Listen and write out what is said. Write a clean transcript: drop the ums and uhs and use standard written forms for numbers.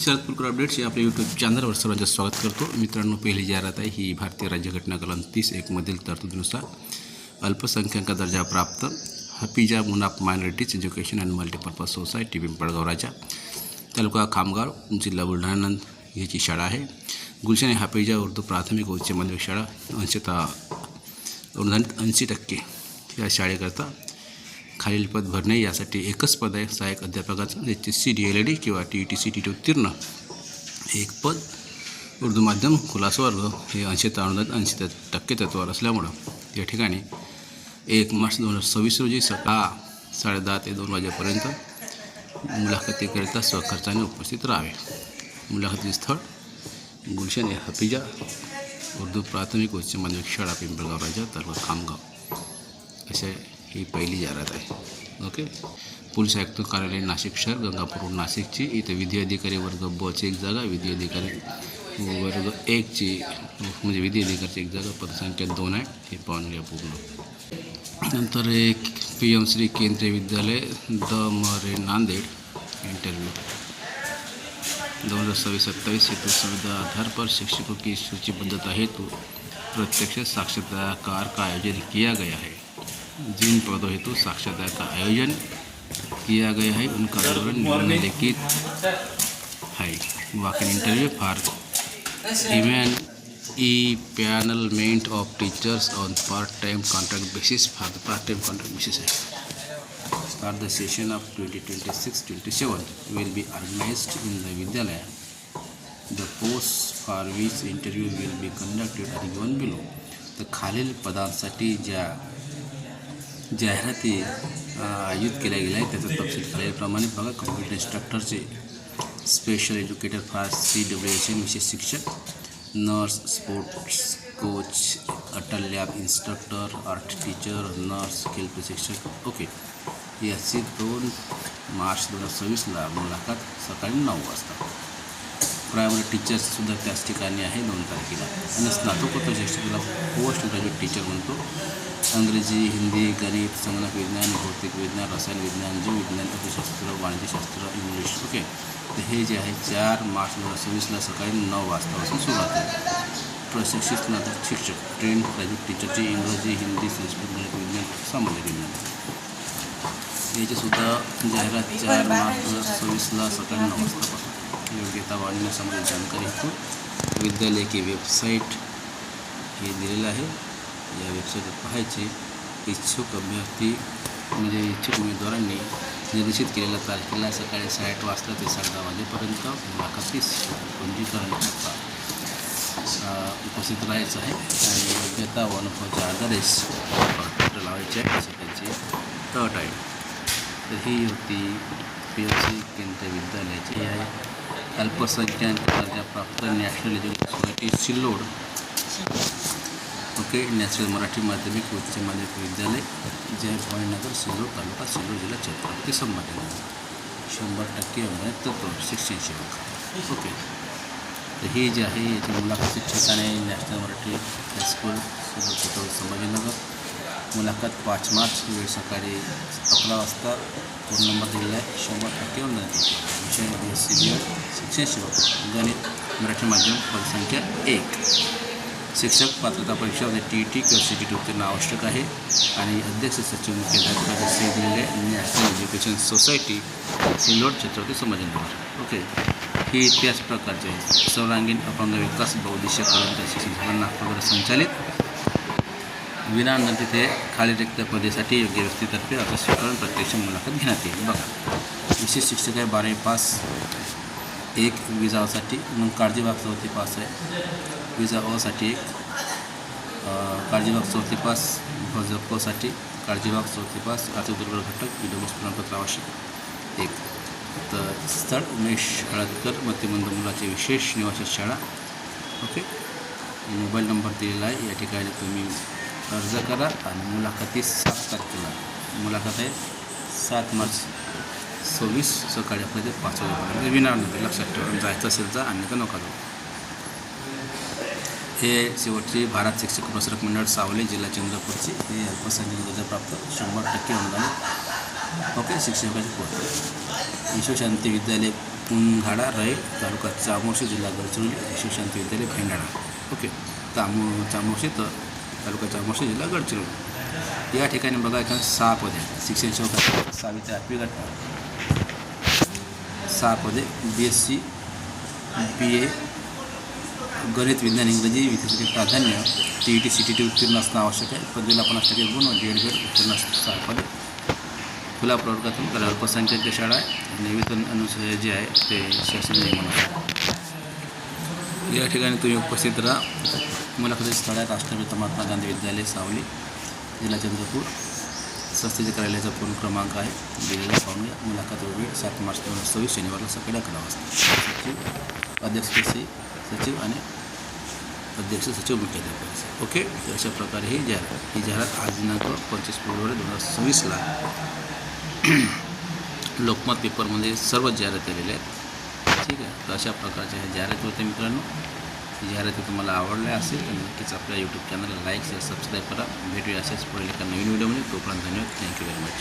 Sharad Purkar updates या आपल्या YouTube चॅनलवर सर्वांचं स्वागत करतो. मित्रांनो, पहिली जाहिरात आहे ही भारतीय राज्यघटना कलम 30(1) मधील तरतुदीनुसार अल्पसंख्याक दर्जा प्राप्त Hafiza Munaf minorities education and multipurpose society Pimpalgaon Raja, तालुका खामगाव, जिल्हा बुलढाणा याची शाळा आहे. गुलशन हफीजा उर्दू प्राथमिक व उच्च माध्यमिक शाळा अनुदानित 80% या शाळेकरता खालील पद भरणे. यासाठी एकच पद आहे सहाय्यक अध्यापकाचं, HSC DLED किंवा TET CET उत्तीर्ण. एक पद उर्दू माध्यम खुलासा वर्ग हे 80% अनुदानित 80% तत्वावर असल्यामुळं या ठिकाणी 1 मार्च 2026 रोजी सकाळ 10:30 ते 2 वाजेपर्यंत मुलाखतीकरिता स्वखर्चाने उपस्थित राहावे. मुलाखती स्थळ गुलशन हफीजा उर्दू प्राथमिक उच्च माध्यमिक शाळा पिंपळगाव राजा, तालुका खामगाव. असे ही पहिली जाहिरात आहे. ओके. पोलीस आयुक्त कार्यालय नाशिक शहर, गंगापूर नाशिकची. इथं विधी अधिकारी वर्ग ब ची 1 जागा, विधी अधिकारी वर्ग 1 ची म्हणजे विधी अधिकारीची 1 जागा, पदसंख्या 2 आहे. हे पाहून घ्या पूर्ण. नंतर एक PM श्री केंद्रीय विद्यालय दमरे नांदेड. इंटरव्यू 2026-27 हेतु सुविधा आधार पर शिक्षकों की सूचीबद्धता हेतु प्रत्यक्ष साक्षात्कार का आयोजन किया गया है. जिन पदों हेतु साक्षात्कार का आयोजन किया गया है उनका विवरण निम्नलिखित है. Walk-in interview for empanelment of teachers on part-time contract basis for the part-time contract basis है. For the session of 2026-27 will be organized in the Vidyalaya. The posts for which interview will be conducted are given below. तर खालील पदांसाठी ज्या जाहिराती आयोजित केल्या गेल्या आहेत त्याचा तपशील खालीलप्रमाणे बघा. कम्प्युटर इन्स्ट्रक्टरचे, स्पेशल एज्युकेटर फॉर CWSM विशेष शिक्षक, nurse, sports coach, Atal lab instructor, art teacher, nurse, खेळ प्रशिक्षक. ओके. याची 2 मार्च 2026ला मुलाखत सकाळी 9 वाजता. प्रायमरी टीचर्ससुद्धा त्याच ठिकाणी आहे 2 तारखेला. आणि स्नातकोत्तर शिक्षकाला पोस्ट ग्रॅज्युएट टीचर म्हणतो. अंग्रेजी, हिंदी, गणित, संगणक विज्ञान, भौतिक विज्ञान, रसायन विज्ञान, जीव विज्ञान, अर्थशास्त्र, वाणिज्यशास्त्र, इंग्लिश. ओके. तर हे जे आहे 4 मार्च 2026ला सकाळी 9 वाजतापासून सुरुवात आहे. प्रशिक्षित स्नातक शिक्षक, ट्रेन ग्रॅज्युएट टीचरची इंग्रजी, हिंदी, संस्कृत, गणित, विज्ञान, सामान्य विज्ञान. याचीसुद्धा जाहिरात 4 मार्च 2026ला सकाळी 9 वाजतापासून. योग्यता वाढवणे संबंधित जानकारी हेतु विद्यालय की वेबसाईट हे दिलेलं आहे. या वेबसाईटवर पाहायचे. इच्छुक अभ्यर्थी म्हणजे इच्छुक उमेदवारांनी निर्देशित केलेल्या तारखेला सकाळी 8:30 वाजता ते 10:30 वाजेपर्यंत मुलाखतीस पंजीकरण करता उपस्थित राहायचं आहे. आणि योग्यता व अनुभवाच्या आधारेच लावायचे आहे असं त्यांची अट आहे. तर ही होती PMC केंद्रीय विद्यालयाची. हे आहे अल्पसंख्याक दर्जा प्राप्त national education society Sillod. Okay. National Marathi माध्यमिक उच्च माध्यमिक विद्यालय, जय भवानीनगर, सिल्लोड तालुका, सिल्लोड जिल्हा, छत्रपती संभाजीनगर. 100% अनुदानित तत्व शिक्षण सेवक. ओके. तर हे जे आहे याची मुलाखत ठिकाण आहे नॅशनल मराठी हायस्कूल, सिल्लोड, छत्रपती संभाजीनगर. मुलाखत 5 मार्च, वेळ सकाळी 11 वाजता. फोन नंबर दिलेला आहे. 100% अनुदानित. विषय BSc शिक्षण सेवक, गणित, मराठी माध्यम, पदसंख्या 1. शिक्षक पात्रता परीक्षामध्ये TET किंवा CET उत्तीर्ण आवश्यक आहे. आणि अध्यक्ष सचिव मुख्याध्यापकाचे सही दिलेले national education society Sillod, Chhatrapati Sambhajinagar. Okay. ही त्याच प्रकारचे सर्वांगीण अपंग विकास बहुउद्देशीय कलम शिक्षण संस्था नागपूर संचालित विनाअनुदान तिथे खाली रिक्त पदेसाठी योग्य व्यक्तीतर्फे अर्ज स्वीकारून प्रत्यक्ष मुलाखत घेण्यात येईल. बघा. विशेष शिक्षक आहे 12वी पास. 1 विजासाठी मग काळजीबाग 4थी पास आहे. विजा असाठी 1, काळजीबाग 4थी पास. भजपसाठी काळजीबाग 4थी पास. आर्थिक दुर्बल घटक विद्याभ्यास प्रमाणपत्र आवश्यक 1. तर स्थळ उमेश हळदकर मध्यमंद मुलाचे विशेष निवासी शाळा. ओके. मोबाईल नंबर दिलेला आहे. या ठिकाणी तुम्ही अर्ज करा. आणि मुलाखती 7 तारखेला मुलाखत आहे. 7 मार्च 26 सकाळी आपल्याला 5 वाजेपर्यंत विनाअनुदानित. लक्षात ठेवा. जायचं असेल तर अन्यथा नका जाऊ. हे शेवटची भारत शिक्षक प्रसारक मंडळ सावली, जिल्हा चंद्रपूरची. हे अल्पसंख्याक दर्जाप्राप्त 100% अनुदानित. ओके. शिक्षकाचे पद विश्वशांती विद्यालय पुंगाडा रय, तालुका चामोर्शी, जिल्हा गडचिरोली, शिवशांती विद्यालय भेंडाळा. ओके. चामोर्शी तालुका चामोर्शी, जिल्हा गडचिरोली. या ठिकाणी बघा इथं 6 पदे शिक्षण सेवक 6वी ते 8वी गट 6 पदे BSc BA गणित, विज्ञान, इंग्रजी विषयासाठी प्राधान्य. TET CTT उत्तीर्ण असणं आवश्यक आहे. पदवीला 50% गुण व DED उत्तीर्ण असणं 6 पदे. खुला प्रवर्गातून तर अल्पसंख्याक शाळा आहे. निवेदन अनुसार जे आहे ते शासन नियमानुसार. या ठिकाणी तुम्ही उपस्थित राहा. मुलाखती स्थळ आहे राष्ट्रपिता महात्मा गांधी विद्यालय, सावली, जिल्हा चंद्रपूर. संस्थेच्या कार्यालयाचा फोन क्रमांक आहे दिलेला पाहून घ्या. मुलाखत वेळ 7 मार्च 2026 शनिवारला सकाळी 11 वाजता. सचिव, अध्यक्ष सचिव आणि अध्यक्ष सचिव मुख्याध्यापक. ओके. अशा प्रकारे ही जाहिरात आज दिनांक 25 फेब्रुवारी 2026ला लोकमत पेपरमध्ये सर्व जाहिराती आलेल्या आहेत. ठीक आहे. तर अशा प्रकारच्या ह्या जाहिराती होत्या मित्रांनो. जाहिराती तुम्हाला आवडल्या असेल तर नक्कीच आपल्या यूट्यूब चॅनलला लाईक, शेअर, सबस्क्राईब करा. भेटूया अशाच पुढील एका नवीन व्हिडिओमध्ये. तोपर्यंत धन्यवाद. Thank you very much.